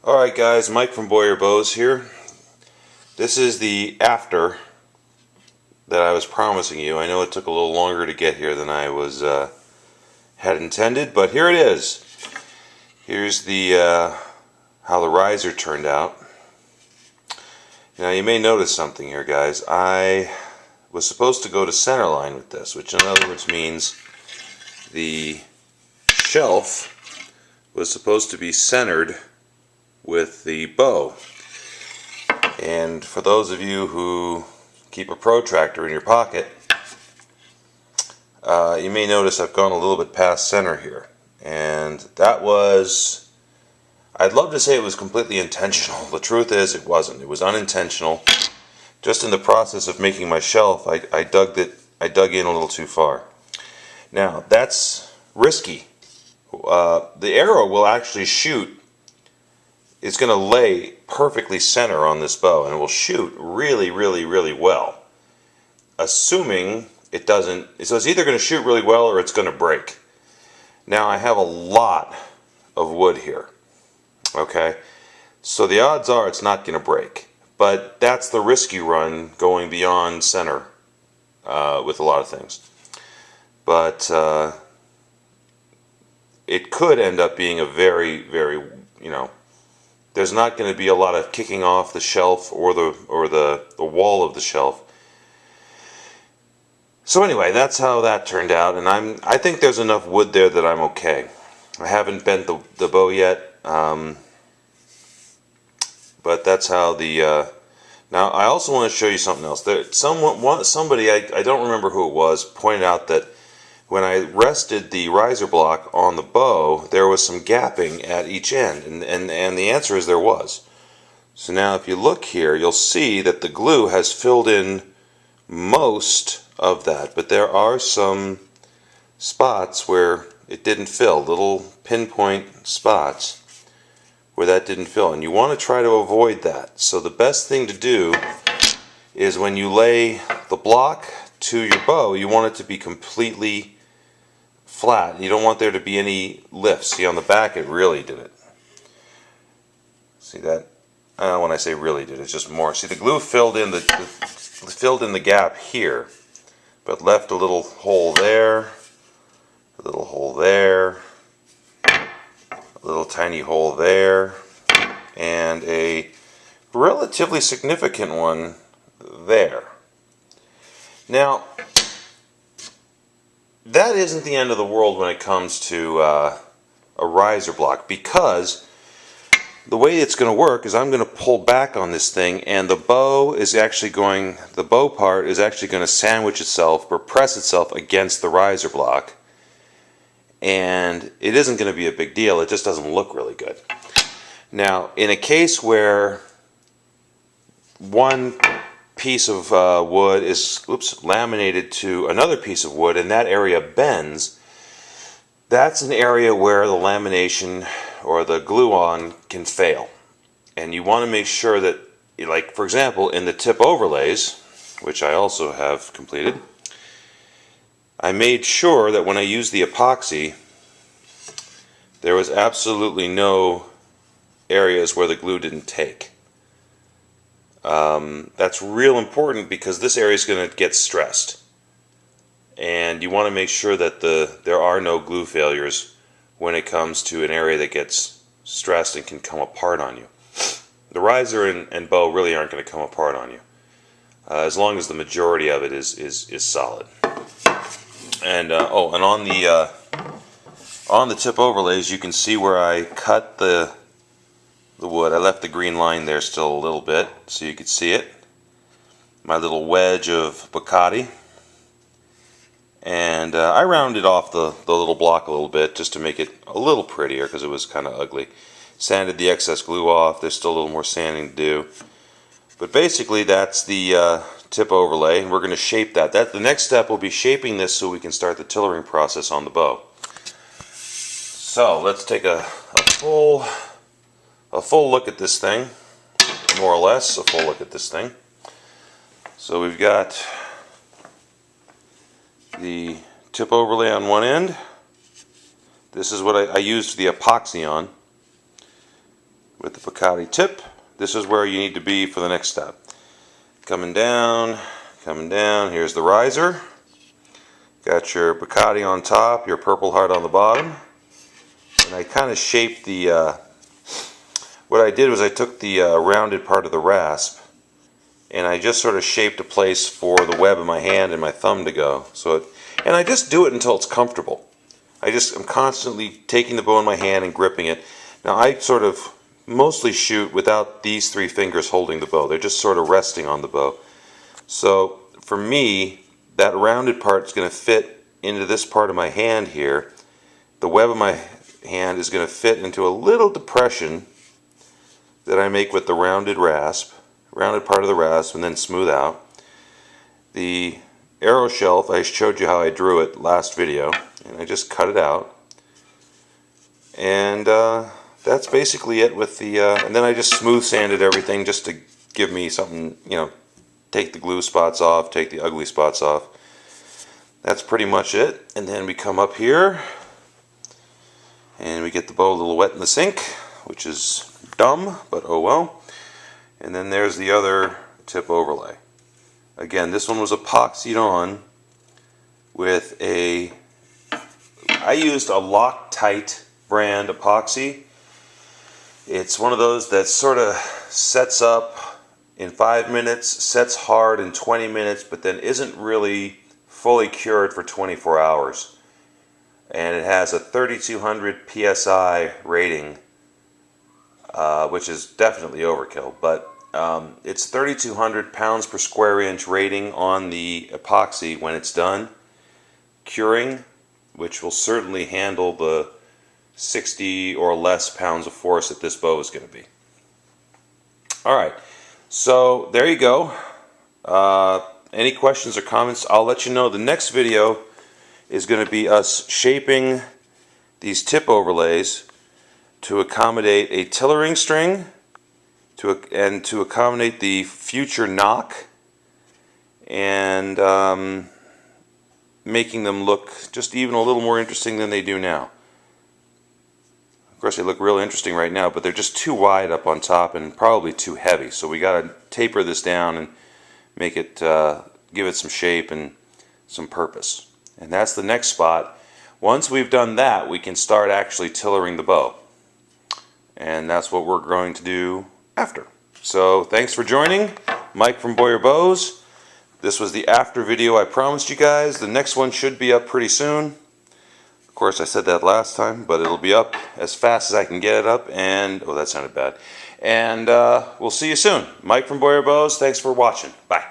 Alright guys, Mike from Boyer Bows here. This is the after that I was promising you. I know it took a little longer to get here than I had intended, but here it is. Here's the how the riser turned out. Now you may notice something here, guys. I was supposed to go to center line with this, which in other words means the shelf was supposed to be centered with the bow. And for those of you who keep a protractor in your pocket, you may notice I've gone a little bit past center here. And that was, I'd love to say it was completely intentional. The truth is it wasn't. It was unintentional. Just in the process of making my shelf, I dug in a little too far. Now that's risky. The arrow will actually shoot. It's going to lay perfectly center on this bow, and it will shoot really, really, really well. Assuming it doesn't, so it's either going to shoot really well or it's going to break. Now I have a lot of wood here. Okay, so the odds are it's not going to break, but that's the risky run going beyond center with a lot of things. But it could end up being a very, very, there's not going to be a lot of kicking off the shelf or the wall of the shelf. So anyway, that's how that turned out, and I think there's enough wood there that I'm okay. I haven't bent the bow yet, but that's how the. Now I also want to show you something else. Somebody I don't remember who it was pointed out that when I rested the riser block on the bow, there was some gapping at each end, and the answer is there was. So now if you look here, you'll see that the glue has filled in most of that, but there are some spots where it didn't fill, little pinpoint spots where that didn't fill, and you want to try to avoid that. So the best thing to do is when you lay the block to your bow, you want it to be completely flat. You don't want there to be any lifts. See, on the back it really did it. See that? When I say really did, it's just more. See, the glue filled in the gap here, but left a little hole there, a little hole there, a little tiny hole there, and a relatively significant one there. Now, that isn't the end of the world when it comes to a riser block, because the way it's going to work is I'm going to pull back on this thing, and the bow part is actually going to sandwich itself or press itself against the riser block, and it isn't going to be a big deal. It just doesn't look really good. Now, in a case where one piece of wood is laminated to another piece of wood and that area bends, that's an area where the lamination or the glue-on can fail. And you want to make sure that, like for example, in the tip overlays, which I also have completed, I made sure that when I used the epoxy, there was absolutely no areas where the glue didn't take. That's real important because this area is going to get stressed, and you want to make sure that there are no glue failures when it comes to an area that gets stressed and can come apart on you. The riser and bow really aren't going to come apart on you as long as the majority of it is solid. And and on the tip overlays, you can see where I cut the wood. I left the green line there still a little bit so you could see it. My little wedge of Bacardi. And I rounded off the little block a little bit just to make it a little prettier because it was kind of ugly. Sanded the excess glue off. There's still a little more sanding to do. But basically that's the tip overlay, and we're going to shape that. The next step will be shaping this so we can start the tillering process on the bow. So let's take a full look at this thing, more or less a full look at this thing. So we've got the tip overlay on one end. This is what I used the epoxy on. with the Picotti tip. This is where you need to be for the next step. Coming down, here's the riser. Got your Picotti on top, your Purple Heart on the bottom. And I kind of shaped the, what I did was I took the rounded part of the rasp and I just sort of shaped a place for the web of my hand and my thumb to go. And I just do it until it's comfortable. I'm constantly taking the bow in my hand and gripping it. Now I sort of mostly shoot without these three fingers holding the bow. They're just sort of resting on the bow. So for me, that rounded part is going to fit into this part of my hand here. The web of my hand is going to fit into a little depression that I make with the rounded part of the rasp, and then smooth out. The arrow shelf, I showed you how I drew it last video, and I just cut it out. And that's basically it with the, and then I just smooth sanded everything just to give me something, you know, take the glue spots off, take the ugly spots off. That's pretty much it. And then we come up here and we get the bow a little wet in the sink, which is dumb, but oh well. And then there's the other tip overlay. Again, this one was epoxied on with I used a Loctite brand epoxy. It's one of those that sort of sets up in 5 minutes, sets hard in 20 minutes, but then isn't really fully cured for 24 hours. And it has a 3200 PSI rating, which is definitely overkill, but it's 3,200 pounds per square inch rating on the epoxy when it's done curing, which will certainly handle the 60 or less pounds of force that this bow is going to be. Alright, so there you go. Any questions or comments, I'll let you know. The next video is going to be us shaping these tip overlays to accommodate a tillering string and to accommodate the future knock, and making them look just even a little more interesting than they do now. Of course, they look real interesting right now, but they're just too wide up on top and probably too heavy. So we got to taper this down and make it, give it some shape and some purpose. And that's the next spot. Once we've done that, we can start actually tillering the bow. And that's what we're going to do after. So thanks for joining. Mike from Boyer Bows. This was the after video I promised you guys. The next one should be up pretty soon. Of course, I said that last time, but it'll be up as fast as I can get it up. And oh, that sounded bad. And we'll see you soon. Mike from Boyer Bows. Thanks for watching. Bye.